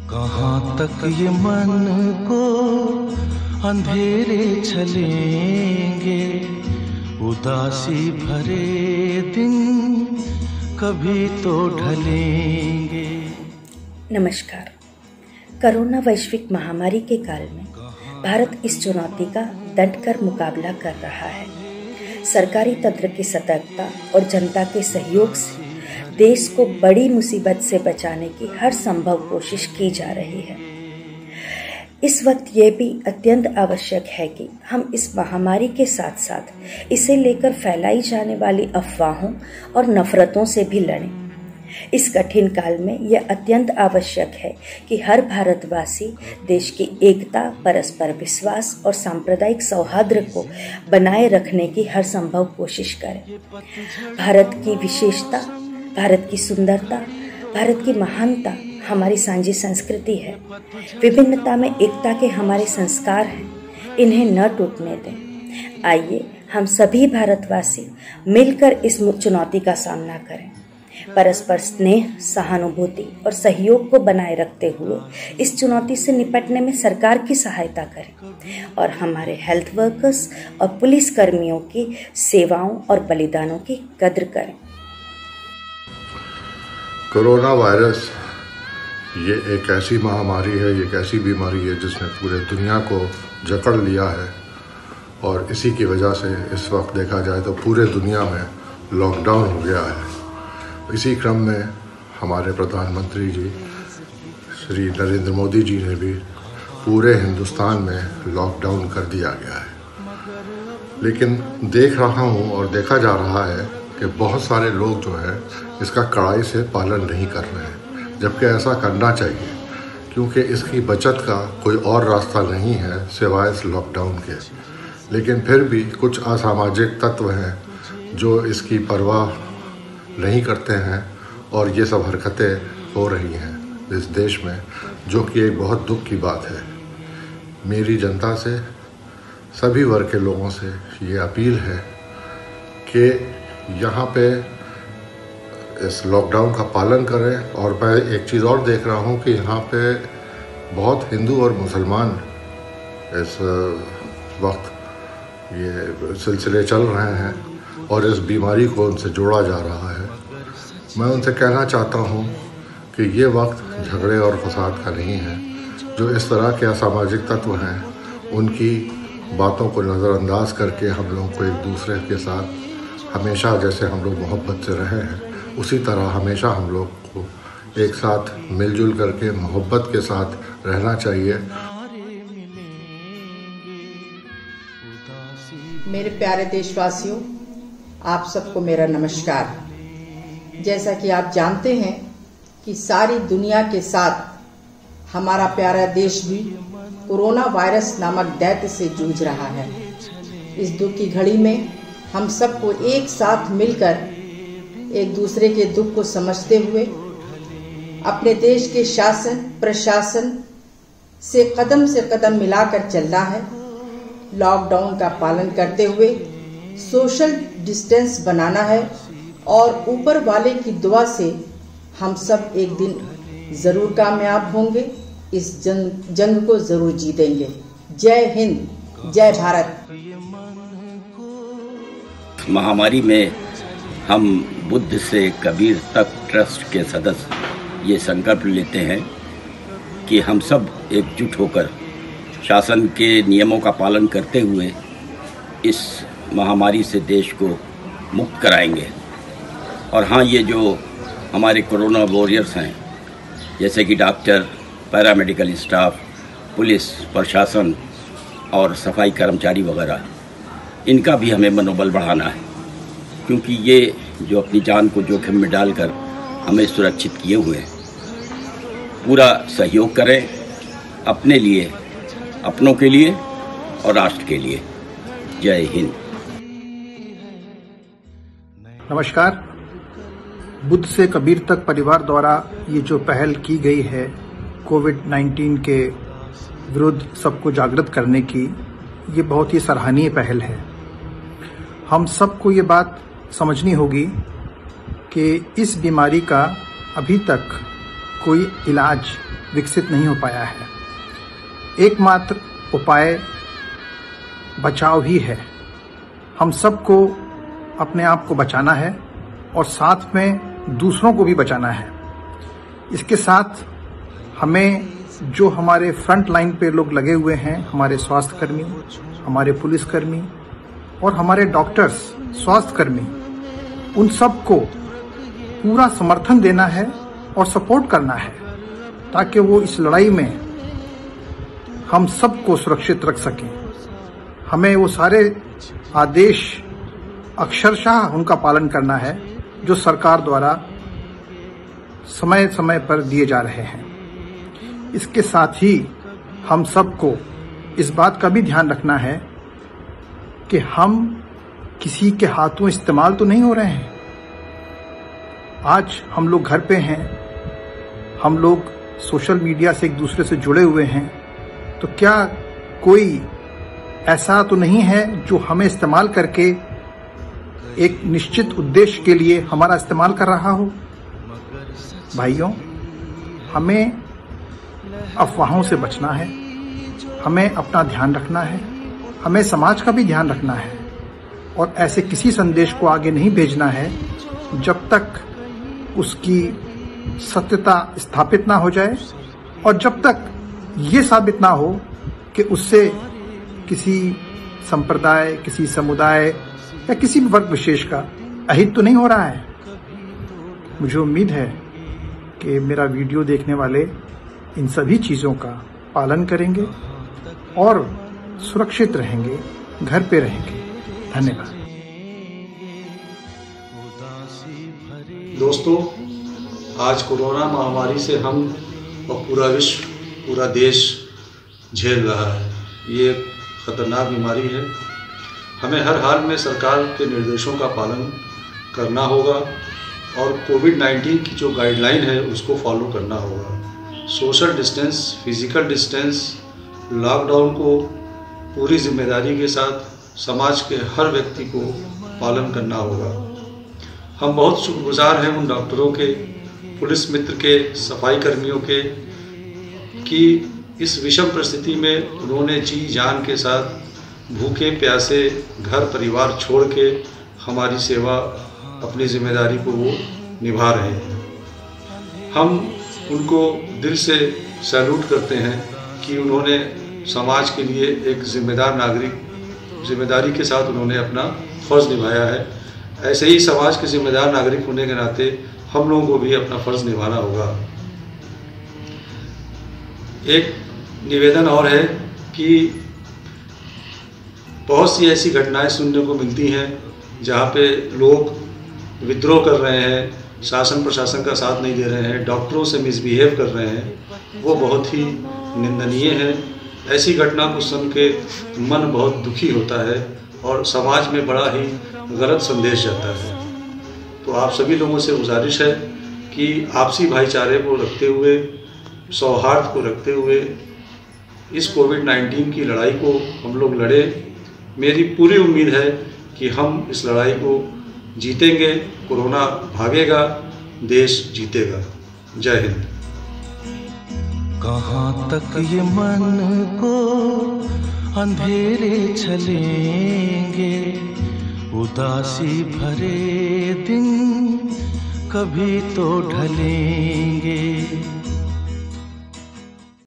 कहाँ तक ये मन को अंधेरे चलेंगे, उदासी भरे दिन कभी तो ढलेंगे। नमस्कार। कोरोना वैश्विक महामारी के काल में भारत इस चुनौती का डटकर मुकाबला कर रहा है। सरकारी तंत्र की सतर्कता और जनता के सहयोग से देश को बड़ी मुसीबत से बचाने की हर संभव कोशिश की जा रही है। इस वक्त ये भी अत्यंत आवश्यक है कि हम इस महामारी के साथ साथ इसे लेकर फैलाई जाने वाली अफवाहों और नफरतों से भी लड़ें। इस कठिन काल में यह अत्यंत आवश्यक है कि हर भारतवासी देश की एकता, परस्पर विश्वास और सांप्रदायिक सौहार्द को बनाए रखने की हर संभव कोशिश करे। भारत की विशेषता, भारत की सुंदरता, भारत की महानता हमारी साझी संस्कृति है। विभिन्नता में एकता के हमारे संस्कार हैं, इन्हें न टूटने दें। आइए हम सभी भारतवासी मिलकर इस चुनौती का सामना करें। परस्पर स्नेह, सहानुभूति और सहयोग को बनाए रखते हुए इस चुनौती से निपटने में सरकार की सहायता करें और हमारे हेल्थ वर्कर्स और पुलिस कर्मियों की सेवाओं और बलिदानों की कद्र करें। कोरोना वायरस ये एक ऐसी महामारी है, ये एक ऐसी बीमारी है जिसने पूरे दुनिया को जकड़ लिया है और इसी की वजह से इस वक्त देखा जाए तो पूरे दुनिया में लॉकडाउन हो गया है। इसी क्रम में हमारे प्रधानमंत्री जी श्री नरेंद्र मोदी जी ने भी पूरे हिंदुस्तान में लॉकडाउन कर दिया गया है। लेकिन देख रहा हूँ और देखा जा रहा है कि बहुत सारे लोग जो है इसका कड़ाई से पालन नहीं कर रहे हैं, जबकि ऐसा करना चाहिए क्योंकि इसकी बचत का कोई और रास्ता नहीं है सिवाय इस लॉकडाउन के। लेकिन फिर भी कुछ असामाजिक तत्व हैं जो इसकी परवाह नहीं करते हैं और ये सब हरकतें हो रही हैं इस देश में, जो कि एक बहुत दुख की बात है। मेरी जनता से, सभी वर्ग के लोगों से ये अपील है कि यहाँ पे इस लॉकडाउन का पालन करें। और मैं एक चीज़ और देख रहा हूँ कि यहाँ पे बहुत हिंदू और मुसलमान इस वक्त ये सिलसिले चल रहे हैं और इस बीमारी को उनसे जोड़ा जा रहा है। मैं उनसे कहना चाहता हूँ कि ये वक्त झगड़े और फसाद का नहीं है। जो इस तरह के असामाजिक तत्व हैं उनकी बातों को नज़रअंदाज करके हम लोगों को एक दूसरे के साथ हमेशा, जैसे हम लोग मोहब्बत से रहे हैं, उसी तरह हमेशा हम लोग को एक साथ मिलजुल करके मोहब्बत के साथ रहना चाहिए। मेरे प्यारे देशवासियों, आप सबको मेरा नमस्कार। जैसा कि आप जानते हैं कि सारी दुनिया के साथ हमारा प्यारा देश भी कोरोना वायरस नामक दैत्य से जूझ रहा है। इस दुख की घड़ी में हम सबको एक साथ मिलकर एक दूसरे के दुख को समझते हुए अपने देश के शासन प्रशासन से कदम मिलाकर चलना है। लॉकडाउन का पालन करते हुए सोशल डिस्टेंस बनाना है और ऊपर वाले की दुआ से हम सब एक दिन जरूर कामयाब होंगे, इस जंग को जरूर जीतेंगे। जय हिंद, जय भारत। महामारी में हम बुद्ध से कबीर तक ट्रस्ट के सदस्य ये संकल्प लेते हैं कि हम सब एकजुट होकर शासन के नियमों का पालन करते हुए इस महामारी से देश को मुक्त कराएंगे। और हाँ, ये जो हमारे कोरोना वॉरियर्स हैं, जैसे कि डॉक्टर, पैरामेडिकल स्टाफ, पुलिस प्रशासन और सफाई कर्मचारी वगैरह, इनका भी हमें मनोबल बढ़ाना है, क्योंकि ये जो अपनी जान को जोखिम में डालकर हमें सुरक्षित किए हुए हैं। पूरा सहयोग करें अपने लिए, अपनों के लिए और राष्ट्र के लिए। जय हिंद। नमस्कार। बुद्ध से कबीर तक परिवार द्वारा ये जो पहल की गई है कोविड-19 के विरुद्ध सबको जागृत करने की, ये बहुत ही सराहनीय पहल है। हम सबको ये बात समझनी होगी कि इस बीमारी का अभी तक कोई इलाज विकसित नहीं हो पाया है। एकमात्र उपाय बचाव ही है। हम सबको अपने आप को बचाना है और साथ में दूसरों को भी बचाना है। इसके साथ हमें जो हमारे फ्रंट लाइन पे लोग लगे हुए हैं, हमारे स्वास्थ्यकर्मी, हमारे पुलिसकर्मी और हमारे डॉक्टर्स, स्वास्थ्यकर्मी, उन सबको पूरा समर्थन देना है और सपोर्ट करना है ताकि वो इस लड़ाई में हम सबको सुरक्षित रख सकें। हमें वो सारे आदेश अक्षरशः उनका पालन करना है जो सरकार द्वारा समय समय पर दिए जा रहे हैं। इसके साथ ही हम सबको इस बात का भी ध्यान रखना है कि हम किसी के हाथों इस्तेमाल तो नहीं हो रहे हैं। आज हम लोग घर पे हैं, हम लोग सोशल मीडिया से एक दूसरे से जुड़े हुए हैं, तो क्या कोई ऐसा तो नहीं है जो हमें इस्तेमाल करके एक निश्चित उद्देश्य के लिए हमारा इस्तेमाल कर रहा हो? भाइयों, हमें अफवाहों से बचना है, हमें अपना ध्यान रखना है, हमें समाज का भी ध्यान रखना है और ऐसे किसी संदेश को आगे नहीं भेजना है जब तक उसकी सत्यता स्थापित ना हो जाए और जब तक ये साबित ना हो कि उससे किसी संप्रदाय, किसी समुदाय या किसी भी वर्ग विशेष का अहित तो नहीं हो रहा है। मुझे उम्मीद है कि मेरा वीडियो देखने वाले इन सभी चीज़ों का पालन करेंगे और सुरक्षित रहेंगे, घर पे रहेंगे। धन्यवाद। दोस्तों, आज कोरोना महामारी से हम और पूरा विश्व, पूरा देश झेल रहा है। ये एक खतरनाक बीमारी है। हमें हर हाल में सरकार के निर्देशों का पालन करना होगा और कोविड-19 की जो गाइडलाइन है उसको फॉलो करना होगा। Social distance, physical distance, lockdown को पूरी जिम्मेदारी के साथ समाज के हर व्यक्ति को पालन करना होगा। हम बहुत शुक्रगुजार हैं उन डॉक्टरों के, पुलिस मित्र के, सफाई कर्मियों के कि इस विषम परिस्थिति में उन्होंने जी जान के साथ भूखे प्यासे घर परिवार छोड़ के हमारी सेवा, अपनी जिम्मेदारी को वो निभा रहे हैं। हम उनको दिल से सैल्यूट करते हैं कि उन्होंने समाज के लिए एक जिम्मेदार नागरिक, जिम्मेदारी के साथ उन्होंने अपना फ़र्ज़ निभाया है। ऐसे ही समाज के जिम्मेदार नागरिक होने के नाते हम लोगों को भी अपना फ़र्ज़ निभाना होगा। एक निवेदन और है कि बहुत सी ऐसी घटनाएं सुनने को मिलती हैं जहाँ पे लोग विद्रोह कर रहे हैं, शासन प्रशासन का साथ नहीं दे रहे हैं, डॉक्टरों से मिसबिहेव कर रहे हैं। वो बहुत ही निंदनीय है। ऐसी घटना को सुन के मन बहुत दुखी होता है और समाज में बड़ा ही गलत संदेश जाता है। तो आप सभी लोगों से गुजारिश है कि आपसी भाईचारे को रखते हुए, सौहार्द को रखते हुए इस कोविड-19 की लड़ाई को हम लोग लड़ें। मेरी पूरी उम्मीद है कि हम इस लड़ाई को जीतेंगे, कोरोना भागेगा, देश जीतेगा। जय हिंद। कहाँ तक ये मन को अंधेरे चलेंगे, उदासी भरे दिन कभी तो ढलेंगे।